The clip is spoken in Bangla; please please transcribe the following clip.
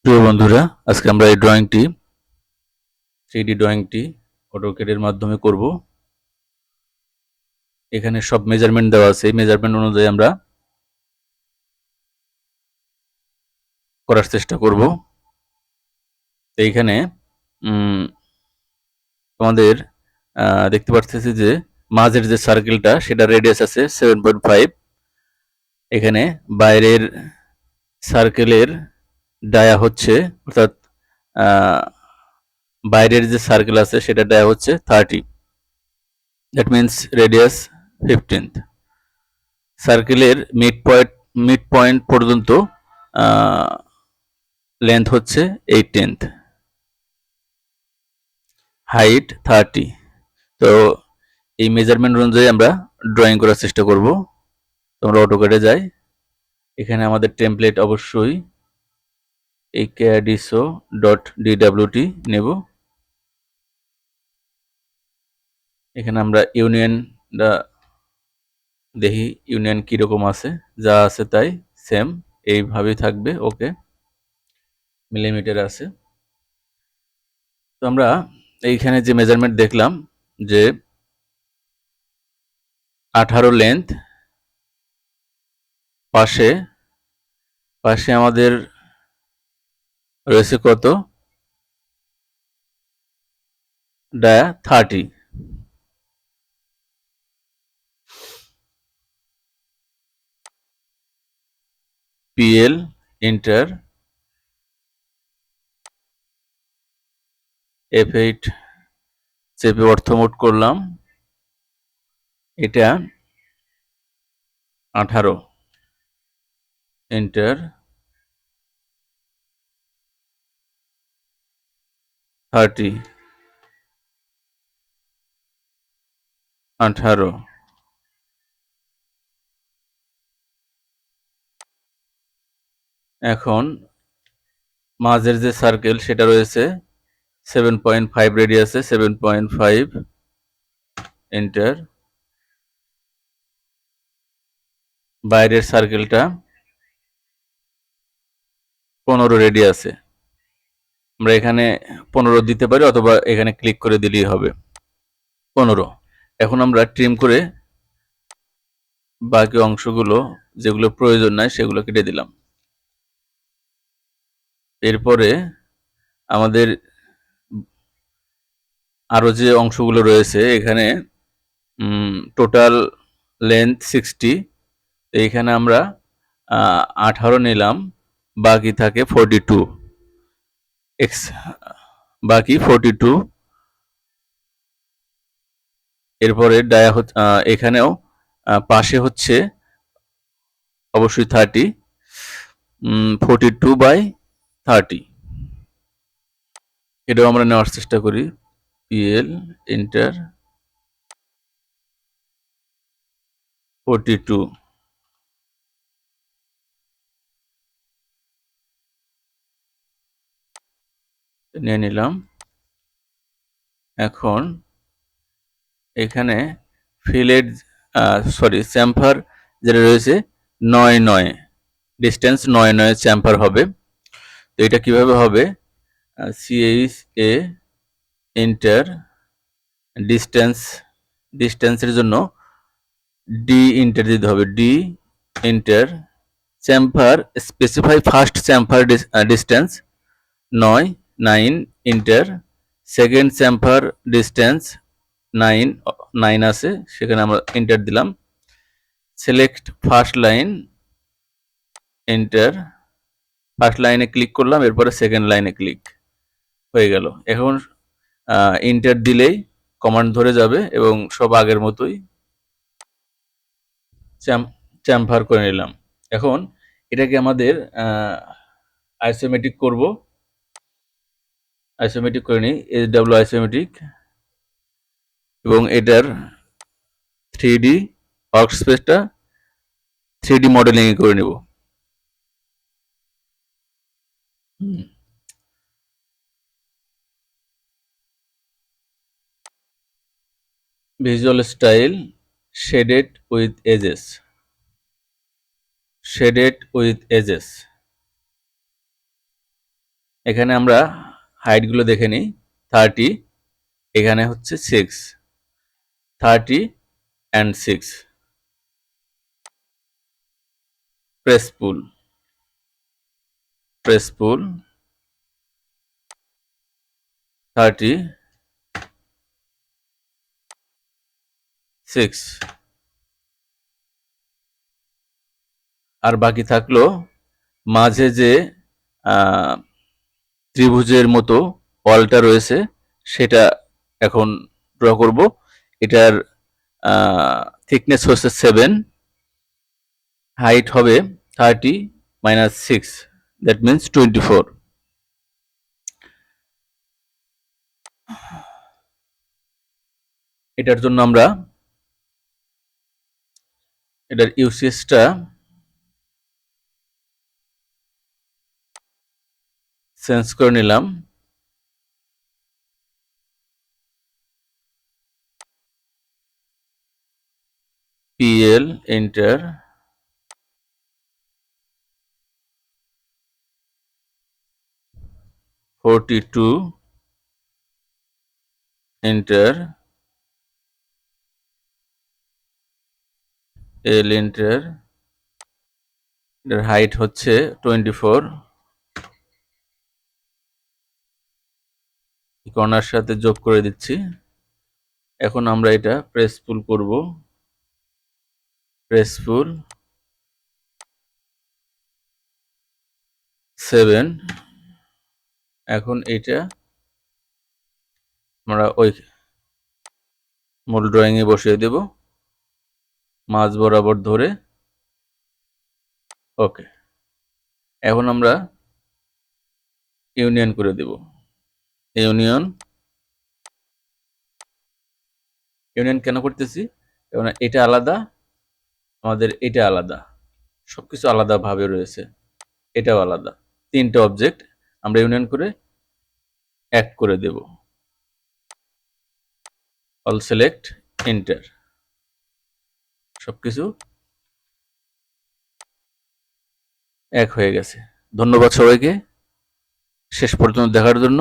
প্রিয় বন্ধুরা, আজকে আমরা এই ড্রয়িংটি 3D ড্রয়িংটি অটোক্যাডের মাধ্যমে করব। এখানে সব মেজারমেন্ট দেওয়া আছে। এই মেজারমেন্ট অনুযায়ী আমরা করার চেষ্টা করব। এইখানে তোমাদের দেখতে পাচ্ছি যে মাঝের যে সার্কেলটা সেটা রেডিয়াস আছে 7.5। এখানে বাইরের সার্কেলের ডায়া হচ্ছে, অর্থাৎ বাইরের যে সার্কেল আছে সেটা ডায়া হচ্ছে 30। That means radius 15th। সার্কেলের মিড পয়েন্ট পর্যন্ত লেন্থ হচ্ছে 18th, হাইট 30। তো এই মেজারমেন্ট অনুযায়ী আমরা ড্রয়িং করার চেষ্টা করব। তোমরা অটোক্যাডে যাই। এখানে আমাদের টেমপ্লেট অবশ্যই এই CADISO.DWT নেব। এখানে আমরা ইউনিয়নটা দেখি, ইউনিয়ন কীরকম আছে। যা আছে তাই সেম এইভাবেই থাকবে। ওকে, মিলিমিটার আছে। তো আমরা এইখানে যে মেজারমেন্ট দেখলাম যে 18 লেন্থ, পাশে আমাদের রয়েছে কত, ডায়া 30। PL এন্টার, F8 চেপে অর্থমোড করলাম। এটা 18, এন্টার, 30, 18। এখন মাঝের যে সার্কেল সেটা রয়েছে 7.5 রেডিয়াসে, 7.5, এন্টার। বাইরের সার্কেলটা 15 রেডিয়াসে, আমরা এখানে 15 দিতে পারি অথবা এখানে ক্লিক করে দিলেই হবে। 15। এখন আমরা ট্রিম করে বাকি অংশগুলো যেগুলো প্রয়োজন নাই সেগুলো কেটে দিলাম। এরপরে আমাদের আরো যে অংশগুলো রয়েছে, এখানে টোটাল লেন্থ 60। এইখানে আমরা 18 নিলাম, বাকি থাকে 42, বাকি 42। এরপরে ডায়া এখানেও পাশে হচ্ছে অবশ্যই 30, 42/30। এটাও আমরা নেওয়ার চেষ্টা করি। PL এন্টার, 42 নিয়ে নিলাম। এখন এখানে ফিলেট চ্যাম্পার যেটা রয়েছে 9 ডিস্টেন্স 9 চ্যাম্পার হবে। তো এটা কিভাবে হবে, CHA এন্টার, ডিস্টেন্সের জন্য ডি এন্টার দিতে হবে, D enter. Chamfer specify first chamfer distance 9 enter. Second chamfer distance 9 আছে, সেখানে আমরা এন্টার দিলাম। Select first line, enter. First লাইনে ক্লিক করলাম, এরপরে সেকেন্ড লাইনে ক্লিক হয়ে গেল। এখন এন্টার দিলেই কমান্ড ধরে যাবে এবং সব আগের মতোই চ্যাম্পার করে নিলাম। এখন এটাকে আমাদের আইসোমেট্রিক করব। আইসোমেট্রিক করে নিই, SW আইসোমেট্রিক, এবং এটার 3D ওয়ার্কস্পেসটা 3D মডেলিং করে নেব। Visual style, shaded with edges, shaded with edges. এখানে আমরা হাইটগুলো দেখে নিই। 30, এখানে হচ্ছে 6, 30 and 6, প্রেস পুল, প্রেস পুল 36, আর বাকি থাকলো মাঝে যে ত্রিভুজের মতো ওয়ালটা রয়েছে সেটা এখন ড্র করব। এটার থিকনেস হচ্ছে 7, হাইট হবে 30 minus 6, দ্যাট মিনস 24। এটার জন্য আমরা এটার ইউসিএসটা চেঞ্জ করে নিলাম। PL enter, 42 enter, L enter, এটার হাইট হচ্ছে 24, কর্নার সাথে যোগ করে দিচ্ছি। এখন আমরা এটা প্রেস পুল করব, প্রেস পুল 7। এখন এটা আমরা ওই মূল ড্রয়িং এ বসিয়ে দেব, মাঝ বরাবর ধরে। ওকে, এখন আমরা ইউনিয়ন করে দেব। ইউনিয়ন, ইউনিয়ন কেন করতেছি? কারণ এটা আলাদা, আমাদের এটা আলাদা, সবকিছু আলাদা ভাবে রয়েছে, এটাও আলাদা। তিনটা অবজেক্ট আমরা ইউনিয়ন করে এক করে দেব। অল সিলেক্ট, এন্টার, সবকিছু এক হয়ে গেছে। ধন্যবাদ সবাইকে শেষ পর্যন্ত দেখার জন্য।